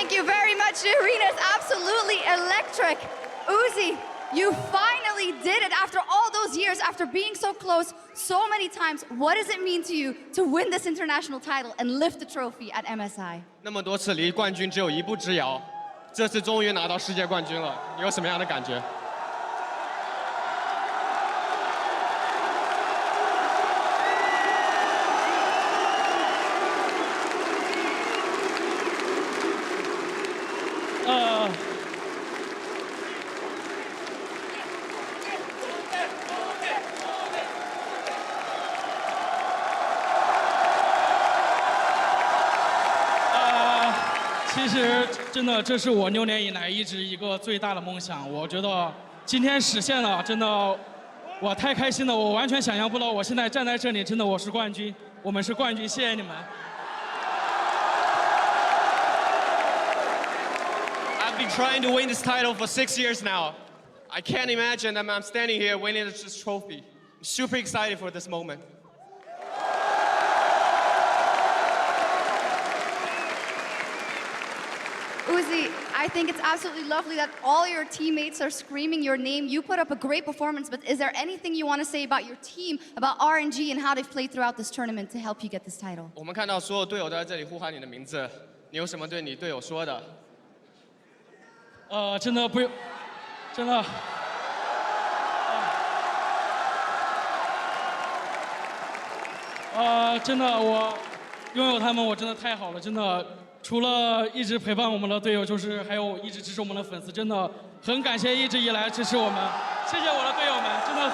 Thank you very much. The arena is absolutely electric. Uzi, you finally did it after all those years, after being so close so many times. What does it mean to you to win this international title and lift the trophy at MSI? 那么多次离冠军只有一步之遥，这次终于拿到世界冠军了，你有什么样的感觉？ 其实真的，这是我6年以来一直一个最大的梦想。我觉得今天实现了，真的，我太开心了。我完全想象不到，我现在站在这里，真的我是冠军，我们是冠军，谢谢你们。I've been trying to win this title for 6 years now. I can't imagine that I'm standing here winning this trophy. I'm super excited for this moment. Uzi, I think it's absolutely lovely that all your teammates are screaming your name. You put up a great performance, but is there anything you want to say about your team, about RNG, and how they've played throughout this tournament to help you get this title? 我们看到所有队友都在这里呼喊你的名字，你有什么对你队友说的？真的不用，真的。真的我拥有他们，我真的太好了，真的。 除了一直陪伴我们的队友，就是还有一直支持我们的粉丝，真的很感谢一直以来支持我们，谢谢我的队友们，真的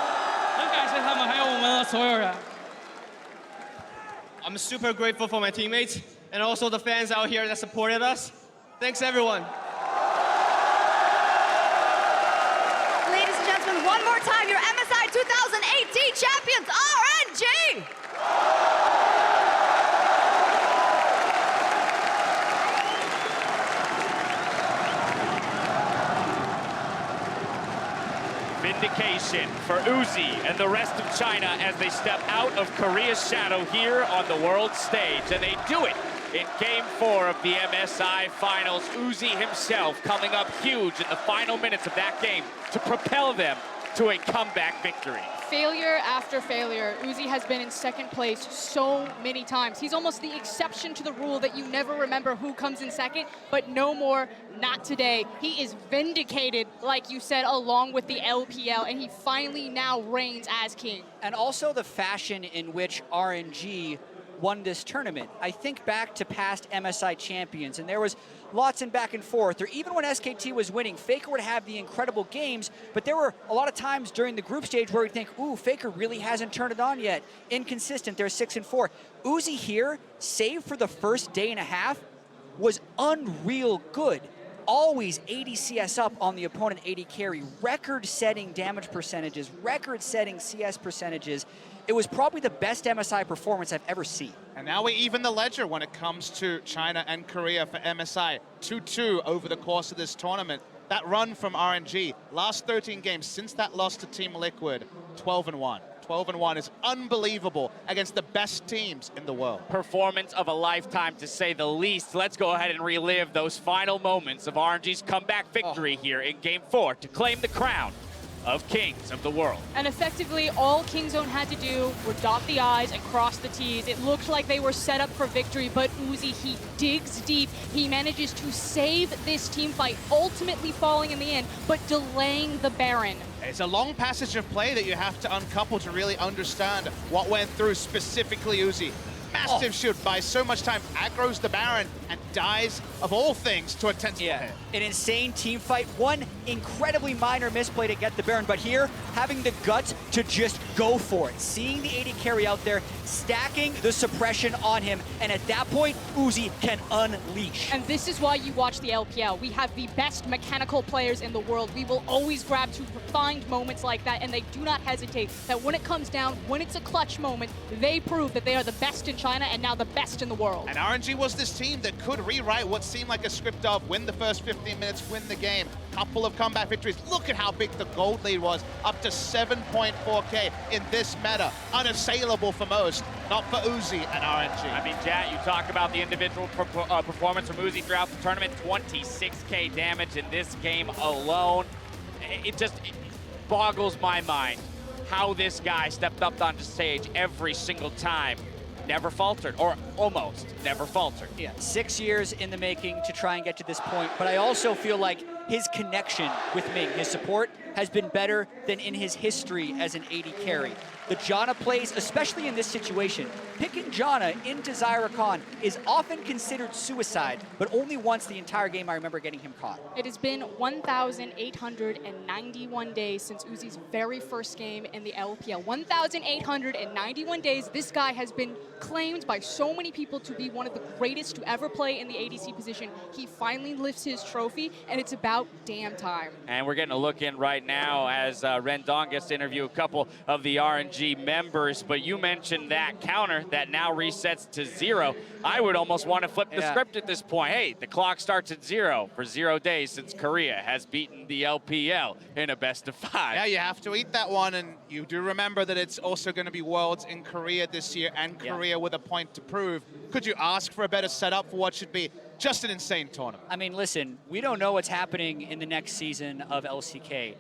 很感谢他们，还有我们的所有人。I'm super grateful for my teammates and also the fans out here that supported us. Thanks everyone. Ladies and gentlemen, one more time, your MSI 2018 champions, RNG! Vindication for Uzi and the rest of China as they step out of Korea's shadow here on the world stage. And they do it in Game 4 of the MSI Finals. Uzi himself coming up huge in the final minutes of that game to propel them to a comeback victory. Failure after failure. Uzi has been in second place so many times. He's almost the exception to the rule that you never remember who comes in second, but no more, not today. He is vindicated, like you said, along with the LPL, and he finally now reigns as king. And also the fashion in which RNG won this tournament. I think back to past MSI champions, and there was lots and back and forth, or even when SKT was winning, Faker would have the incredible games, but there were a lot of times during the group stage where we'd think, ooh, Faker really hasn't turned it on yet. Inconsistent, they're 6 and 4. Uzi here, save for the first day and a half, was unreal good. Always 80 CS up on the opponent 80 carry, record-setting damage percentages, record-setting CS percentages. It was probably the best MSI performance I've ever seen. And now we even the ledger when it comes to China and Korea for MSI. 2-2 over the course of this tournament. That run from RNG, last 13 games since that loss to Team Liquid, 12-1. 12-1 is unbelievable against the best teams in the world. Performance of a lifetime, to say the least. Let's go ahead and relive those final moments of RNG's comeback victory here in Game 4 to claim the crown of Kings of the World. And effectively, all Kingzone had to do were dot the I's and cross the T's. It looked like they were set up for victory, but Uzi, he digs deep. He manages to save this team fight, ultimately falling in the end, but delaying the Baron. It's a long passage of play that you have to uncouple to really understand what went through specifically Uzi. Massive shoot, buys so much time, aggroes the Baron, and dies, of all things, to a tentacle hit. An insane team fight, one incredibly minor misplay to get the Baron, but here, having the guts to just go for it. Seeing the 80 carry out there, stacking the suppression on him, and at that point, Uzi can unleash. And this is why you watch the LPL. We have the best mechanical players in the world. We will always grab to find moments like that, and they do not hesitate. That when it comes down, when it's a clutch moment, they prove that they are the best in China and now the best in the world. And RNG was this team that could rewrite what seemed like a script of win the first 15 minutes, win the game. Couple of comeback victories. Look at how big the gold lead was, up to 7.4K in this meta. Unassailable for most, not for Uzi and RNG. I mean, Jat, you talk about the individual performance from Uzi throughout the tournament, 26K damage in this game alone. It boggles my mind how this guy stepped up onto stage every single time. Never faltered, or almost never faltered. Yeah, 6 years in the making to try and get to this point, but I also feel like his connection with Ming, his support, has been better than in his history as an AD carry. The Janna plays, especially in this situation, picking Janna into Zyra Khan is often considered suicide, but only once the entire game I remember getting him caught. It has been 1,891 days since Uzi's very first game in the LPL. 1,891 days. This guy has been claimed by so many people to be one of the greatest to ever play in the ADC position. He finally lifts his trophy, and it's about damn time. And we're getting a look in right now as Rendon gets to interview a couple of the RNG members, but you mentioned that counter that now resets to 0. I would almost want to flip the script at this point. Hey, the clock starts at 0 for 0 days since Korea has beaten the LPL in a best of 5. Yeah, you have to eat that one, and you do remember that it's also going to be Worlds in Korea this year, and Korea with a point to prove. Could you ask for a better setup for what should be just an insane tournament? I mean, listen, we don't know what's happening in the next season of LCK.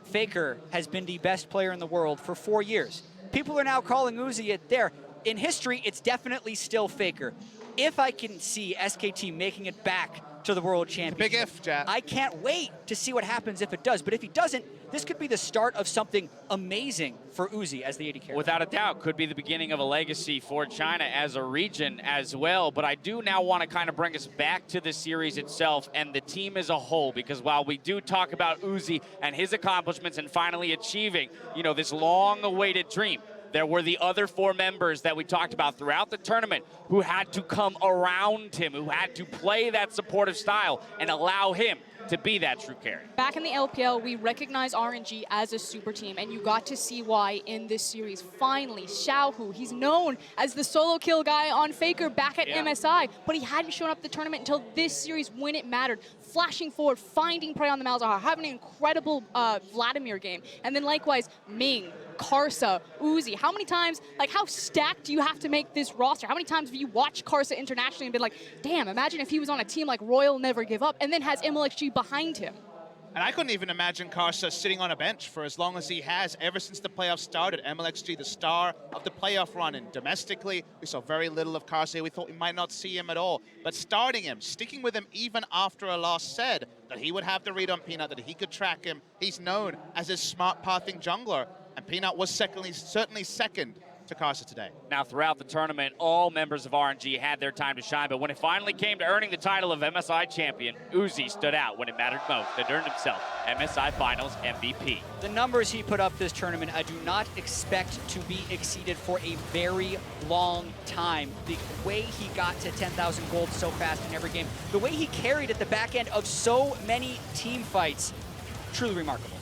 Faker has been the best player in the world for 4 years. People are now calling Uzi it there. In history, it's definitely still Faker. If I can see SKT making it back to the World Championship, big if, Jack. I can't wait to see what happens if it does. But if he doesn't, this could be the start of something amazing for Uzi as the AD carry. Without a doubt, could be the beginning of a legacy for China as a region as well. But I do now want to kind of bring us back to the series itself and the team as a whole, because while we do talk about Uzi and his accomplishments and finally achieving, you know, this long-awaited dream, there were the other 4 members that we talked about throughout the tournament who had to come around him, who had to play that supportive style and allow him to be that true carry. Back in the LPL, we recognize RNG as a super team, and you got to see why in this series. Finally, Xiaohu, he's known as the solo kill guy on Faker back at MSI, but he hadn't shown up the tournament until this series when it mattered. Flashing forward, finding prey on the Malzahar, having an incredible Vladimir game. And then likewise, Ming, Karsa, Uzi. How many times, like how stacked do you have to make this roster? How many times have you watched Karsa internationally and been like, damn, imagine if he was on a team like Royal Never Give Up, and then has MLXG behind him? And I couldn't even imagine Karsa sitting on a bench for as long as he has ever since the playoffs started. MLXG, the star of the playoff run, and domestically, we saw very little of Karsa. We thought we might not see him at all. But starting him, sticking with him even after a loss, said that he would have the read on Peanut, that he could track him. He's known as his smart pathing jungler, and Peanut was certainly second to Karsa today. Now, throughout the tournament, all members of RNG had their time to shine, but when it finally came to earning the title of MSI champion, Uzi stood out when it mattered most and earned himself MSI Finals MVP. The numbers he put up this tournament, I do not expect to be exceeded for a very long time. The way he got to 10,000 gold so fast in every game, the way he carried at the back end of so many team fights, truly remarkable.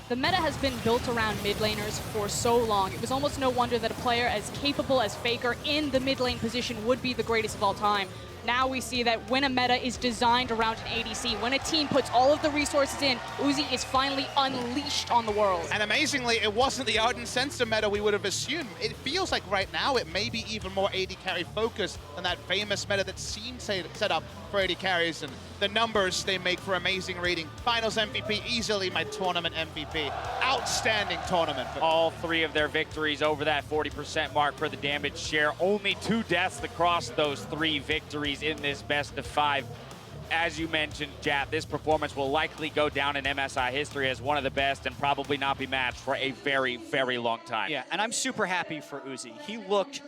The meta has been built around mid laners for so long. It was almost no wonder that a player as capable as Faker in the mid lane position would be the greatest of all time. Now we see that when a meta is designed around an ADC, when a team puts all of the resources in, Uzi is finally unleashed on the world. And amazingly, it wasn't the Ardent Sensor meta we would have assumed. It feels like right now it may be even more AD carry focused than that famous meta that seemed set up for AD carries, and the numbers they make for amazing reading. Finals MVP, easily my tournament MVP. Outstanding tournament. All 3 of their victories over that 40% mark for the damage share. Only 2 deaths across those 3 victories in this best of 5. As you mentioned, Jat, this performance will likely go down in MSI history as one of the best and probably not be matched for a very, very long time. Yeah, and I'm super happy for Uzi. He looked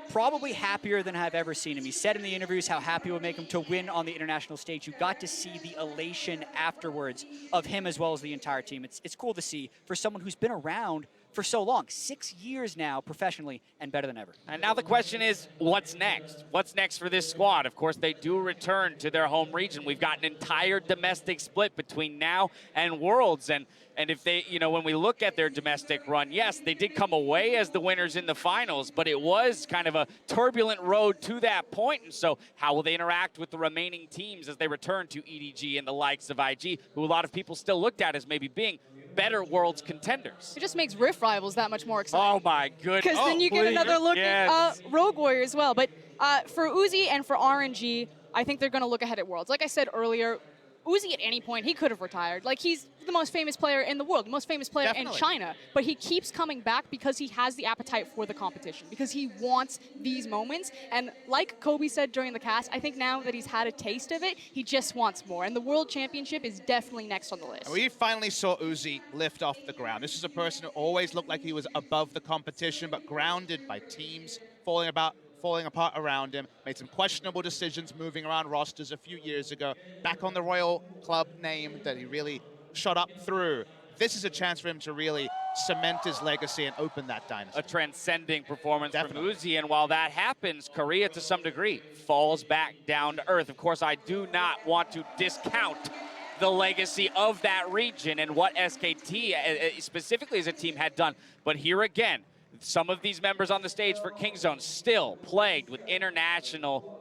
probably happier than I've ever seen him. He said in the interviews how happy it would make him to win on the international stage. You got to see the elation afterwards of him as well as the entire team. It's cool to see for someone who's been around for so long. 6 years now professionally and better than ever. And now the question is, what's next? What's next for this squad? Of course, they do return to their home region. We've got an entire domestic split between now and Worlds. And if they, you know, when we look at their domestic run, yes, they did come away as the winners in the finals, but it was kind of a turbulent road to that point. And so how will they interact with the remaining teams as they return to EDG and the likes of IG, who a lot of people still looked at as maybe being better Worlds contenders? It just makes Rift Rivals that much more exciting. Oh my goodness. Because then you get another look yes. at Rogue Warrior as well. But for Uzi and for RNG, I think they're going to look ahead at Worlds. Like I said earlier, Uzi at any point, he could have retired. Like, he's the most famous player in the world, the most famous player in China. But he keeps coming back because he has the appetite for the competition, because he wants these moments. And like Kobe said during the cast, I think now that he's had a taste of it, he just wants more. And the World Championship is definitely next on the list. We finally saw Uzi lift off the ground. This is a person who always looked like he was above the competition, but grounded by teams falling apart around him, made some questionable decisions moving around rosters a few years ago, back on the Royal Club name that he really shot up through. This is a chance for him to really cement his legacy and open that dynasty. A transcending performance from Uzi, and while that happens, Korea to some degree falls back down to earth. Of course, I do not want to discount the legacy of that region and what SKT, specifically as a team, had done. But here again, some of these members on the stage for Kingzone still plagued with international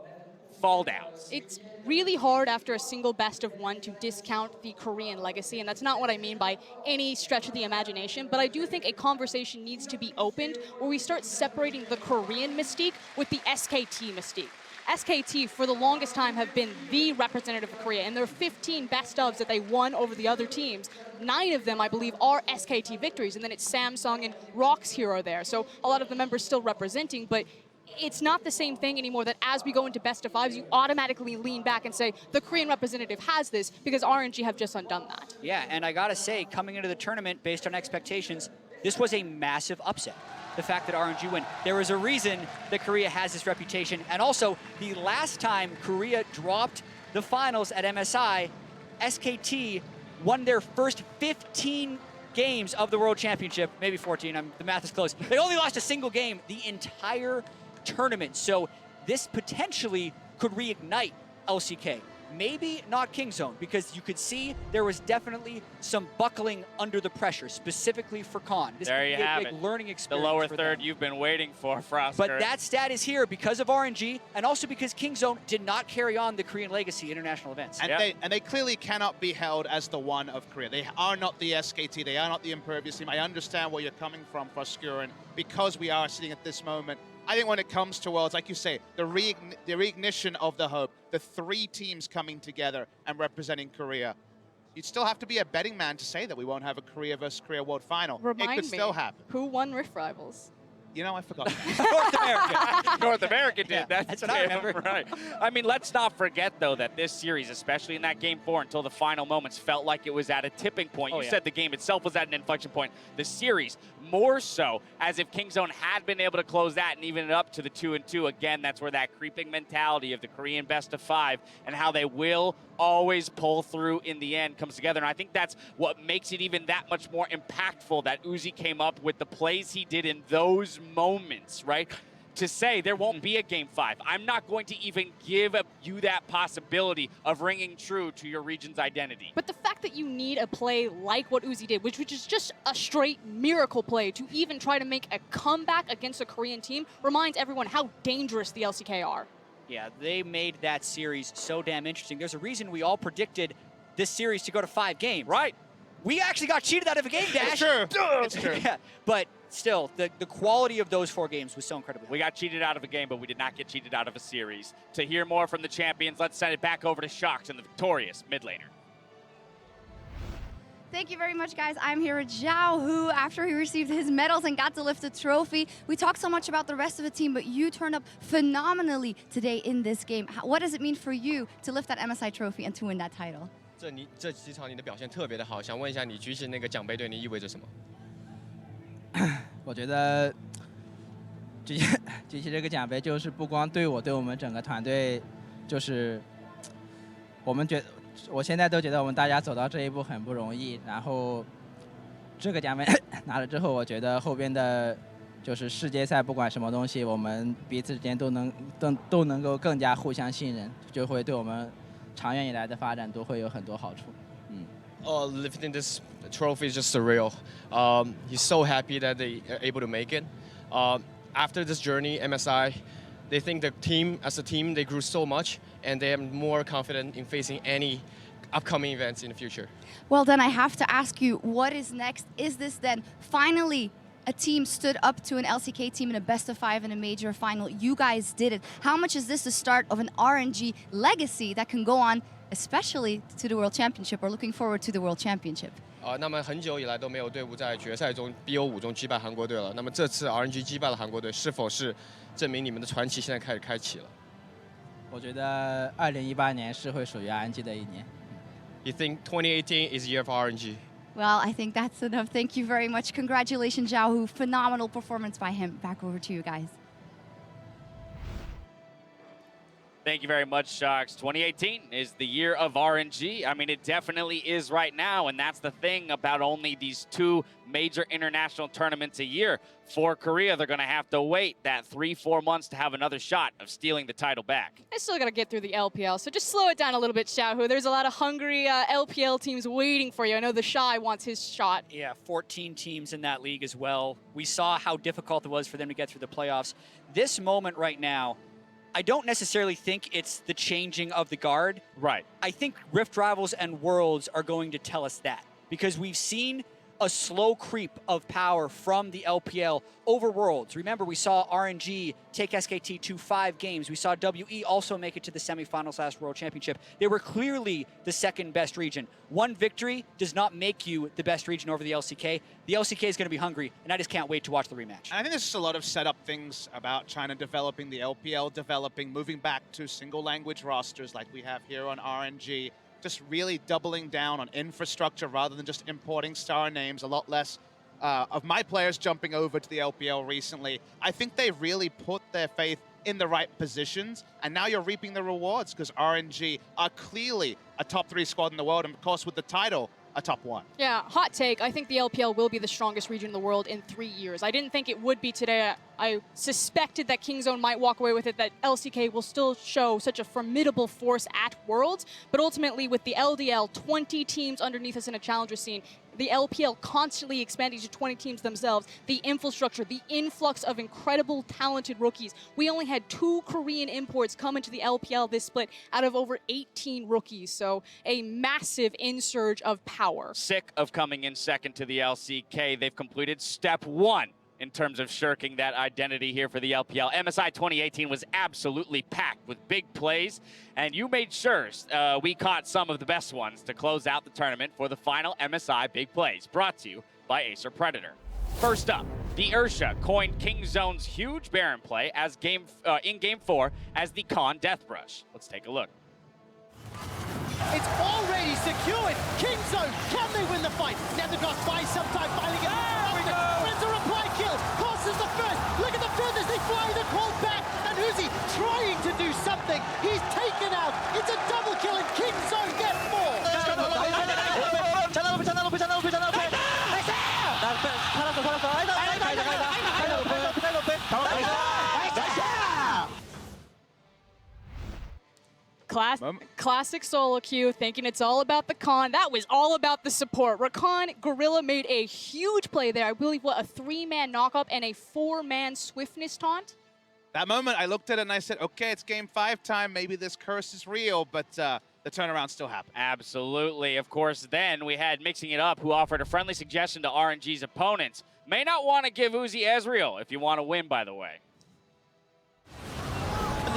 fall downs. It's really hard after a single best of one to discount the Korean legacy, and that's not what I mean by any stretch of the imagination, but I do think a conversation needs to be opened where we start separating the Korean mystique with the SKT mystique. SKT, for the longest time, have been the representative of Korea, and there are 15 best ofs that they won over the other teams. 9 of them, I believe, are SKT victories, and then it's Samsung and Rock's hero there. So a lot of the members still representing, but it's not the same thing anymore that as we go into best of fives, you automatically lean back and say, the Korean representative has this, because RNG have just undone that. Yeah, and I gotta say, coming into the tournament based on expectations, this was a massive upset. The fact that RNG win. There was a reason that Korea has this reputation. And also, the last time Korea dropped the finals at MSI, SKT won their first 15 games of the World Championship, maybe 14, the math is close. They only lost a single game the entire tournament. So this potentially could reignite LCK. Maybe not Kingzone, because you could see there was definitely some buckling under the pressure, specifically for Khan. This there you have a big it. learning experience. The lower for third them. you've been waiting for, Frosker. But that stat is here because of RNG, and also because Kingzone did not carry on the Korean legacy international events. And, they clearly cannot be held as the one of Korea. They are not the SKT, they are not the Impervious team. I understand where you're coming from, Frosker, and because we are sitting at this moment, I think when it comes to Worlds, like you say, the reignition of the hope, the 3 teams coming together and representing Korea, you'd still have to be a betting man to say that we won't have a Korea versus Korea World Final. Remind it could me, still happen. Who won Rift Rivals? You know, I forgot. North America. North America did. Yeah, that's what I remember. Right. I mean, let's not forget, though, that this series, especially in that Game 4 until the final moments, felt like it was at a tipping point. You said the game itself was at an inflection point. The series, more so, as if Kingzone had been able to close that and even it up to the 2-2. Again, that's where that creeping mentality of the Korean best of 5 and how they will always pull through in the end comes together. And I think that's what makes it even that much more impactful that Uzi came up with the plays he did in those moments, right? To say there won't be a Game 5. I'm not going to even give you that possibility of ringing true to your region's identity. But the fact that you need a play like what Uzi did, which is just a straight miracle play to even try to make a comeback against a Korean team, reminds everyone how dangerous the LCK are. Yeah, they made that series so damn interesting. There's a reason we all predicted this series to go to 5 games. Right. We actually got cheated out of a game, Dash. It's true. It's true. Yeah, but still, the quality of those 4 games was so incredible. We got cheated out of a game, but we did not get cheated out of a series. To hear more from the champions, let's send it back over to Shox and the victorious mid laner. Thank you very much, guys. I'm here with Xiaohu after he received his medals and got to lift the trophy. We talked so much about the rest of the team, but you turned up phenomenally today in this game. What does it mean for you to lift that MSI trophy and to win that title? 这几场你的表现特别的好，想问一下你举起那个奖杯对你意味着什么？我觉得举起这个奖杯，就是不光对我，对我们整个团队，就是我现在都觉得我们大家走到这一步很不容易。然后这个奖杯拿了之后，我觉得后边的就是世界赛，不管什么东西，我们彼此之间都能够更加互相信任，就会对我们长远以来的发展都会有很多好处。Oh, lifting this trophy is just surreal. He's so happy that they are able to make it. After this journey, MSI, they think the team, as a team, they grew so much, and they are more confident in facing any upcoming events in the future. Well, then I have to ask you, what is next? Is this then finally a team stood up to an LCK team in a best-of-5 in a major final? You guys did it. How much is this the start of an RNG legacy that can go on, especially to the World Championship, or looking forward to the World Championship? 那么很久以来都没有队伍在决赛中 BO5 中击败韩国队了。那么这次 RNG 击败了韩国队，是否是证明你们的传奇现在开始开启了？我觉得2018年是会属于 RNG 的一年。You think 2018 is the year of RNG? Well, I think that's enough. Thank you very much. Congratulations, Xiaohu. Phenomenal performance by him. Back over to you guys. Thank you very much, Sharks. 2018 is the year of RNG. I mean, it definitely is right now, and that's the thing about only these 2 major international tournaments a year. For Korea, they're going to have to wait that 3-4 months to have another shot of stealing the title back. I still got to get through the LPL, so just slow it down a little bit, Xiaohu. There's a lot of hungry LPL teams waiting for you. I know the Shy wants his shot. Yeah, 14 teams in that league as well. We saw how difficult it was for them to get through the playoffs. This moment right now, I don't necessarily think it's the changing of the guard. Right. I think Rift Rivals and Worlds are going to tell us that, because we've seen a slow creep of power from the LPL over Worlds. Remember, we saw RNG take SKT to 5 games. We saw WE also make it to the semifinals last World Championship. They were clearly the second best region. One victory does not make you the best region over the LCK. The LCK is going to be hungry, and I just can't wait to watch the rematch. And I think there's just a lot of setup things about China developing, the LPL developing, moving back to single language rosters like we have here on RNG. Just really doubling down on infrastructure rather than just importing star names. A lot less of my players jumping over to the LPL recently. I think they really put their faith in the right positions, and now you're reaping the rewards because RNG are clearly a top 3 squad in the world, and of course with the title, a top 1. Yeah, hot take. I think the LPL will be the strongest region in the world in 3 years. I didn't think it would be today. I suspected that Kingzone might walk away with it, that LCK will still show such a formidable force at Worlds, but ultimately with the LDL, 20 teams underneath us in a challenger scene, the LPL constantly expanding to 20 teams themselves, the infrastructure, the influx of incredible talented rookies. We only had 2 Korean imports come into the LPL this split out of over 18 rookies, so a massive insurge of power. Sick of coming in second to the LCK. They've completed step 1 in terms of shirking that identity here for the LPL. MSI 2018 was absolutely packed with big plays, and you made sure we caught some of the best ones to close out the tournament for the final MSI Big Plays, brought to you by Acer Predator. First up, the Ursha coined Kingzone's huge Baron play as in Game 4 as the Khan Deathbrush. Let's take a look. It's already secured. Kingzone, can they win the fight? Nethercross buys some time, finally gets wins a reply kill. Koss is the first. Look at the feathers, they fly the call back. And Uzi trying to do something. He's taken out. It's a double kill and Kingzone get more. Classic solo queue, thinking it's all about the Khan. That was all about the support. Rakan, Gorilla made a huge play there. I believe, what, a 3-man knock-up and a 4-man swiftness taunt? That moment, I looked at it and I said, okay, it's Game 5 time. Maybe this curse is real, but the turnaround still happened. Absolutely. Of course, then we had Mixing It Up, who offered a friendly suggestion to RNG's opponents. May not want to give Uzi Ezreal if you want to win, by the way.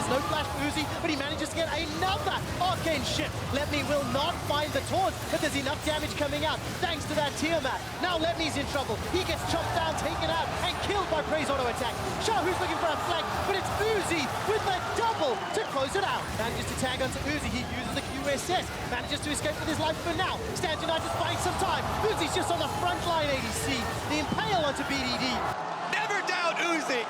No flash for Uzi, but he manages to get another arcane shift. LetMe will not find the taunt, but there's enough damage coming out thanks to that Tiamat. Now LetMe's in trouble. He gets chopped down, taken out, and killed by Prey's auto attack. Xiaohu's looking for a flank, but it's Uzi with the double to close it out. Manages to tag onto Uzi. He uses the QSS, manages to escape with his life for now. Stand United's buying some time. Uzi's just on the front line ADC. The impale onto BDD. Never doubt Uzi.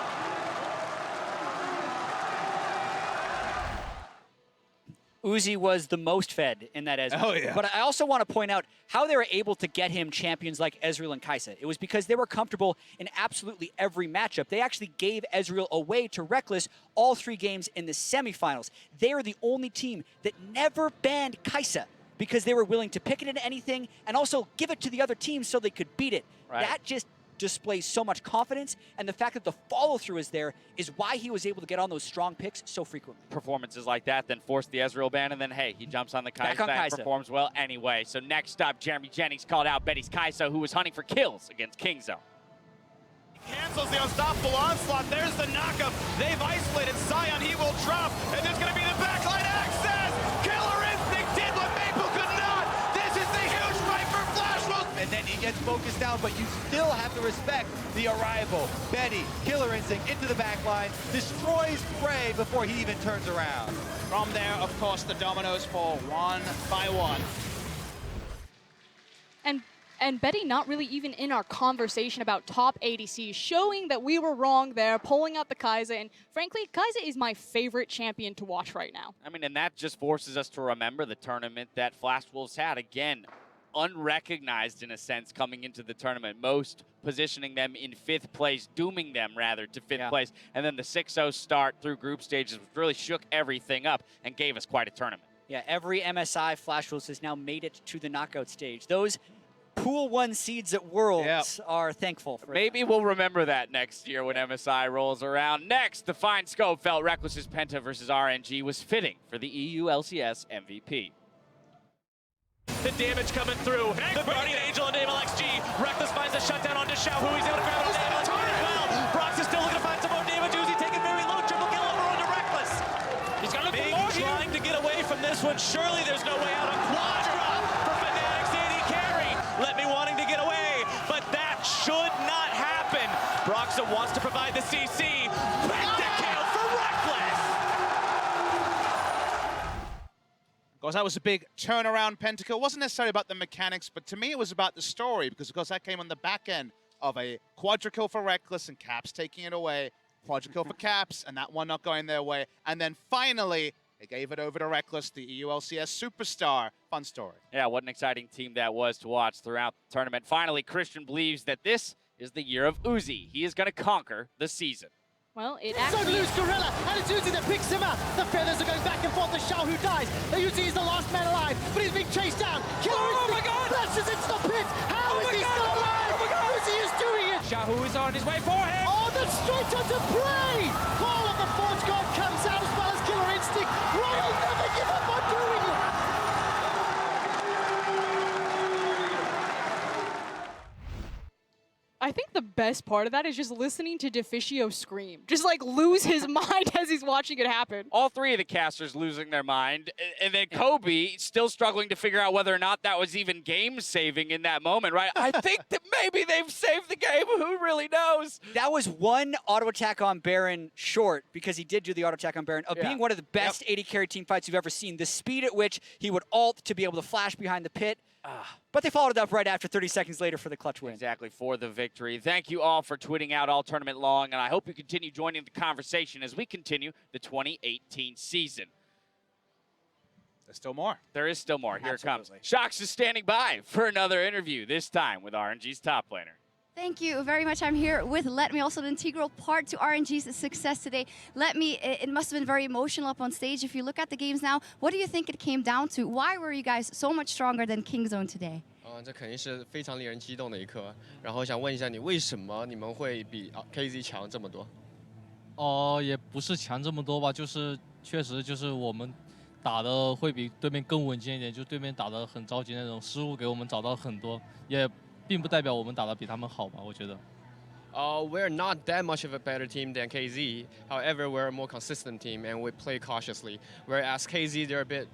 Uzi was the most fed in that Ezreal. Oh, yeah. But I also want to point out how they were able to get him champions like Ezreal and Kai'Sa. It was because they were comfortable in absolutely every matchup. They actually gave Ezreal away to Reckless all 3 games in the semifinals. They are the only team that never banned Kai'Sa because they were willing to pick it into anything and also give it to the other team so they could beat it. Right. That just displays so much confidence, and the fact that the follow-through is there is why he was able to get on those strong picks so frequently. Performances like that, then force the Ezreal ban, and then hey, he jumps on the Kai'Sa and performs well anyway. So next up, Jeremy Jennings called out Betty's Kai'Sa, who was hunting for kills against Kingzone. Cancels the unstoppable onslaught. There's the knockup. They've isolated Sion. He will drop, and there's going to be the backline access. Killer Instinct did what Maple could not. This is the huge fight for Flash Wolf. And then he gets focused down, but you still have to respect the arrival. Betty, Killer Instinct into the backline, destroys Frey before he even turns around. From there, of course, the dominoes fall 1 by 1. And Betty not really even in our conversation about top ADCs, showing that we were wrong there, pulling out the Kai'Sa, and frankly, Kai'Sa is my favorite champion to watch right now. I mean, and that just forces us to remember the tournament that Flash Wolves had. Again, unrecognized in a sense coming into the tournament, most positioning them in 5th place, dooming them rather to 5th place, and then the 6-0 start through group stages really shook everything up and gave us quite a tournament. Yeah, every MSI Flash Wolves has now made it to the knockout stage. Those Pool 1 seeds at Worlds are thankful for Maybe we'll remember that next year when MSI rolls around. Next, the fine scope felt Reckless's Penta versus RNG was fitting for the EU LCS MVP. The damage coming through. The Guardian Angel enable XG. Reckless finds a shutdown onto Xiaohu. He's able to grab it on target as well. Brox is still looking to find some more damage. Uzi taking very low. Triple kill over onto Reckless. He's got to look for more here. Trying to get away from this one. Surely there's no way out. A quad drop for Fnatic's AD carry. LetMe wanting to get away, but that should not happen. Broxa wants to provide the CC. Pentakill for Reckless. Of course, that was a big turnaround pentakill. It wasn't necessarily about the mechanics, but to me it was about the story, because of course that came on the back end of a quadra-kill for Reckless and Caps taking it away, quadra-kill for Caps, and that one not going their way. And then finally, they gave it over to Reckless, the EU LCS superstar. Fun story. Yeah, what an exciting team that was to watch throughout the tournament. Finally, Christian believes that this is the year of Uzi. He is going to conquer the season. Well, it So actually... lose Gorilla, and it's Uzi that picks him up. The feathers are going back and forth. The Xiaohu dies. Uzi is the last man alive, but he's being chased down. Killer Instinct flashes into the pit. How is he still alive? Uzi is doing it. Xiaohu is on his way for him. Oh, that's straight onto play. Call of the Forge God comes out as well as Killer Instinct. Royal never give up on doing it. I think the best part of that is just listening to Deficio scream. Just like lose his mind as he's watching it happen. All 3 of the casters losing their mind, and then Kobe still struggling to figure out whether or not that was even game-saving in that moment, right? I think that maybe they've saved the game. Who really knows? That was one auto attack on Baron short, because he did do the auto attack on Baron, of being one of the best AD carry team fights you've ever seen. The speed at which he would ult to be able to flash behind the pit. But they followed it up right after 30 seconds later for the clutch win. Exactly, for the victory. Thank you all for tweeting out all tournament long, and I hope you continue joining the conversation as we continue the 2018 season. There's still more. There is still more. Here it comes. Shox is standing by for another interview, this time with RNG's top laner. Thank you very much. I'm here with LetMe, also an integral part to RNG's success today. LetMe, it must have been very emotional up on stage. If you look at the games now, what do you think it came down to? Why were you guys so much stronger than Kingzone today? 这肯定是非常令人激动的一刻。然后想问一下你，为什么你们会比 KZ 强这么多？也不是强这么多吧，就是确实就是我们打的会比对面更稳健一点，就对面打的很着急那种，失误给我们找到很多，也并不代表我们打的比他们好吧，我觉得。We're not that much of a better team than KZ. However, we're a more consistent team and we play cautiously. Whereas KZ, they're a bit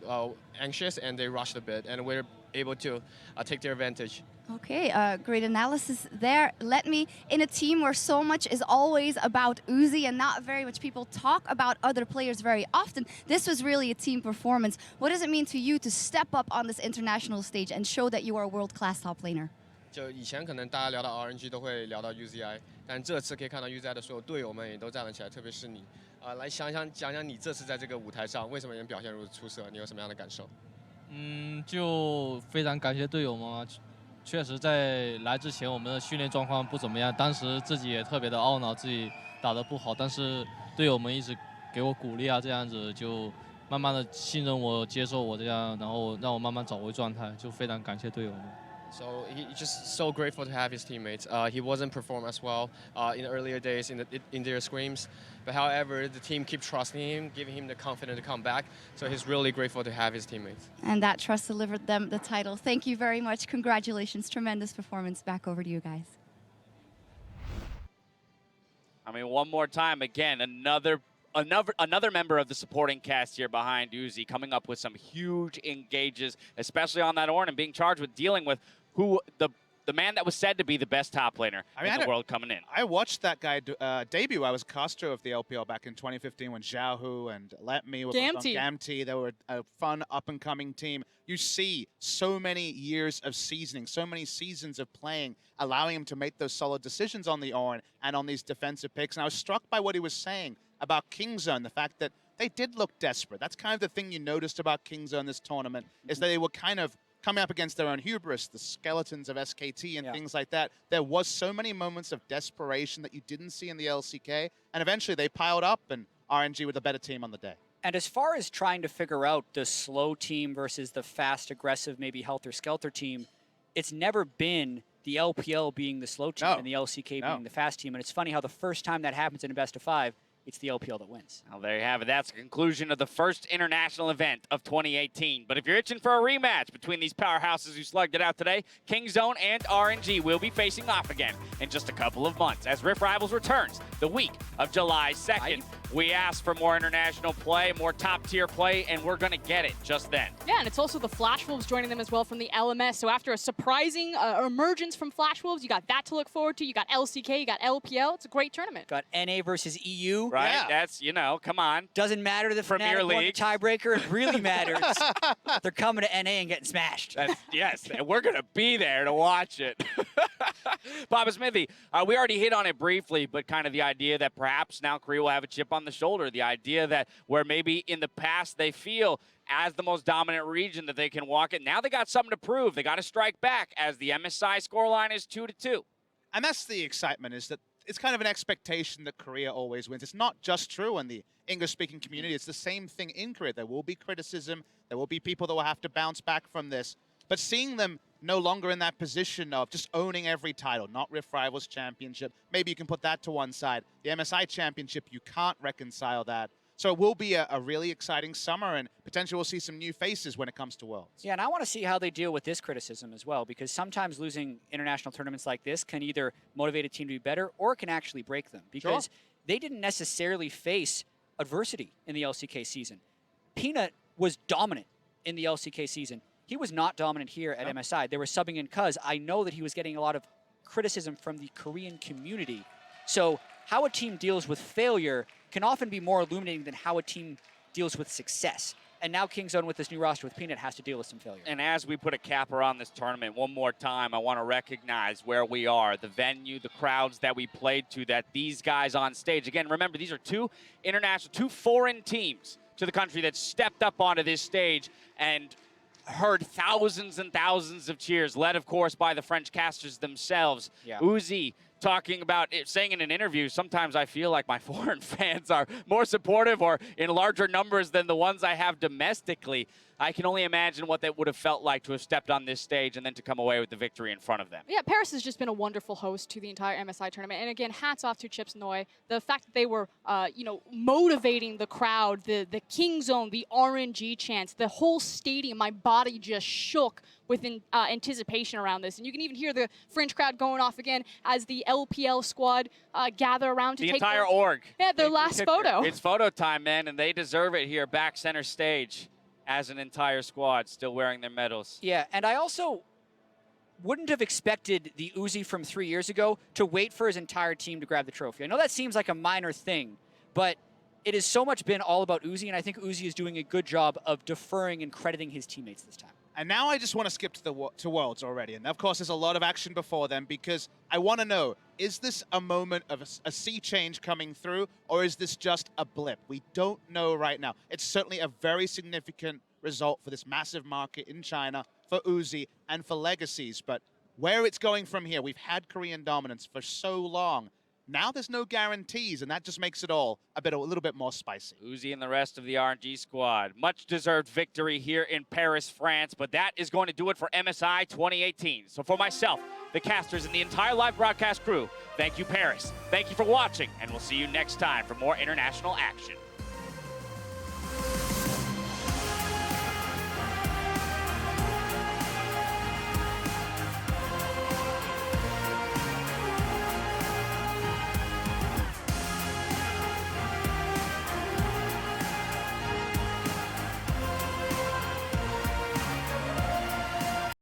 anxious and they rushed a bit, and we're able to take their advantage. Okay, great analysis there. LetMe, in a team where so much is always about Uzi and not very much people talk about other players very often, this was really a team performance. What does it mean to you to step up on this international stage and show that you are a world-class top laner? 就以前可能大家聊到 RNG 都会聊到 UZI， 但这次可以看到 UZI 的所有队友们也都站了起来，特别是你，来讲讲你这次在这个舞台上为什么能表现如此出色，你有什么样的感受？就非常感谢队友们啊。确实，在来之前我们的训练状况不怎么样，当时自己也特别的懊恼自己打得不好，但是队友们一直给我鼓励啊，这样子就慢慢的信任我、接受我这样，然后让我慢慢找回状态，就非常感谢队友们。So he's just so grateful to have his teammates. He wasn't perform as well in the earlier days in their scrims, but however, the team keep trusting him, giving him the confidence to come back. So he's really grateful to have his teammates. And that trust delivered them the title. Thank you very much. Congratulations. Tremendous performance. Back over to you guys. I mean, one more time, again, another member of the supporting cast here behind Uzi coming up with some huge engages, especially on that Ornn and being charged with dealing with who the man that was said to be the best top laner in the world coming in. I watched that guy debut. I was caster of the LPL back in 2015 when Xiaohu and LetMe were both on Gamti. They were a fun up-and-coming team. You see so many years of seasoning, so many seasons of playing, allowing him to make those solid decisions on the Ornn and on these defensive picks. And I was struck by what he was saying about Kingzone, the fact that they did look desperate. That's kind of the thing you noticed about Kingzone this tournament, is that they were kind of coming up against their own hubris, the skeletons of SKT and things like that. There was so many moments of desperation that you didn't see in the LCK, and eventually they piled up, and RNG were the better team on the day. And as far as trying to figure out the slow team versus the fast, aggressive, maybe helter-skelter team, it's never been the LPL being the slow team and the LCK being the fast team. And it's funny how the first time that happens in a best-of-5, it's the LPL that wins. Well, there you have it. That's the conclusion of the first international event of 2018. But if you're itching for a rematch between these powerhouses who slugged it out today, Kingzone and RNG will be facing off again in just a couple of months as Rift Rivals returns the week of July 2nd. We asked for more international play, more top-tier play, and we're going to get it just then. Yeah, and it's also the Flash Wolves joining them as well from the LMS. So after a surprising emergence from Flash Wolves, you got that to look forward to. You got LCK, you got LPL. It's a great tournament. Got NA versus EU. Right? Yeah. That's, you know, come on. Doesn't matter the Premier League tiebreaker. It really matters. They're coming to NA and getting smashed. Yes, and we're going to be there to watch it. Papa Smithy, we already hit on it briefly, but kind of the idea that perhaps now Korea will have a chip on the shoulder. The idea that where maybe in the past they feel as the most dominant region that they can walk it. Now they got something to prove. They got to strike back as the MSI scoreline is 2-2. And that's the excitement, is that it's kind of an expectation that Korea always wins. It's not just true in the English-speaking community. It's the same thing in Korea. There will be criticism. There will be people that will have to bounce back from this. But seeing them no longer in that position of just owning every title, not Rift Rivals Championship, maybe you can put that to one side. The MSI Championship, you can't reconcile that. So it will be a really exciting summer, and potentially we'll see some new faces when it comes to Worlds. Yeah, and I want to see how they deal with this criticism as well, because sometimes losing international tournaments like this can either motivate a team to be better or it can actually break them, because they didn't necessarily face adversity in the LCK season. Peanut was dominant in the LCK season. He was not dominant here at MSI. They were subbing in Cuz. I know that he was getting a lot of criticism from the Korean community. So how a team deals with failure can often be more illuminating than how a team deals with success. And now Kingzone with this new roster with Peanut has to deal with some failure. And as we put a cap around this tournament, one more time, I want to recognize where we are, the venue, the crowds that we played to, that these guys on stage. Again, remember, these are two foreign teams to the country that stepped up onto this stage and heard thousands and thousands of cheers, led, of course, by the French casters themselves. Uzi talking about it, saying in an interview, sometimes I feel like my foreign fans are more supportive or in larger numbers than the ones I have domestically. I can only imagine what that would have felt like to have stepped on this stage and then to come away with the victory in front of them. Yeah, Paris has just been a wonderful host to the entire MSI tournament. And again, hats off to Chips Noi. The fact that they were, motivating the crowd, the Kingzone, the RNG chants, the whole stadium, my body just shook with anticipation around this. And you can even hear the French crowd going off again as the LPL squad gather around to take the entire org. Yeah, their last photo. It's photo time, man, and they deserve it here back center stage as an entire squad still wearing their medals. Yeah, and I also wouldn't have expected the Uzi from 3 years ago to wait for his entire team to grab the trophy. I know that seems like a minor thing, but it has so much been all about Uzi, and I think Uzi is doing a good job of deferring and crediting his teammates this time. And now I just want to skip to Worlds already. And of course, there's a lot of action before them, because I want to know, Is this a moment of a sea change coming through, or is this just a blip? We don't know right now. It's certainly a very significant result for this massive market in China, for Uzi, and for Legacies. But where it's going from here, we've had Korean dominance for so long. Now there's no guarantees, and that just makes it all a little bit more spicy. Uzi and the rest of the RNG squad. Much deserved victory here in Paris, France, but that is going to do it for MSI 2018. So for myself, the casters, and the entire live broadcast crew, thank you, Paris. Thank you for watching, and we'll see you next time for more international action.